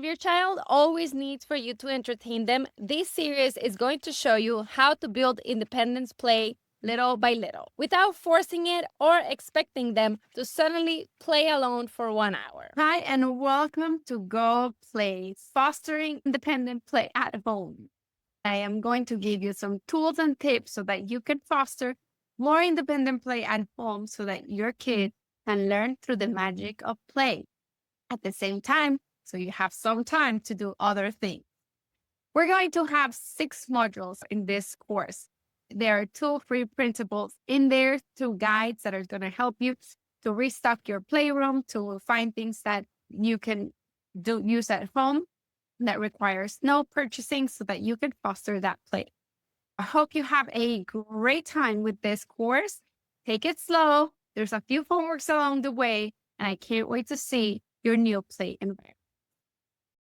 If your child always needs for you to entertain them, this series is going to show you how to build independence play little by little without forcing it or expecting them to suddenly play alone for 1 hour. Hi, and welcome to Go Play, fostering independent play at home. I am going to give you some tools and tips so that you can foster more independent play at home so that your kid can learn through the magic of play at the same time, so you have some time to do other things. We're going to have 6 modules in this course. There are 2 free principles in there, 2 guides that are going to help you to restock your playroom, to find things that you can use at home that requires no purchasing so that you can foster that play. I hope you have a great time with this course. Take it slow. There's a few homeworks along the way, and I can't wait to see your new play environment.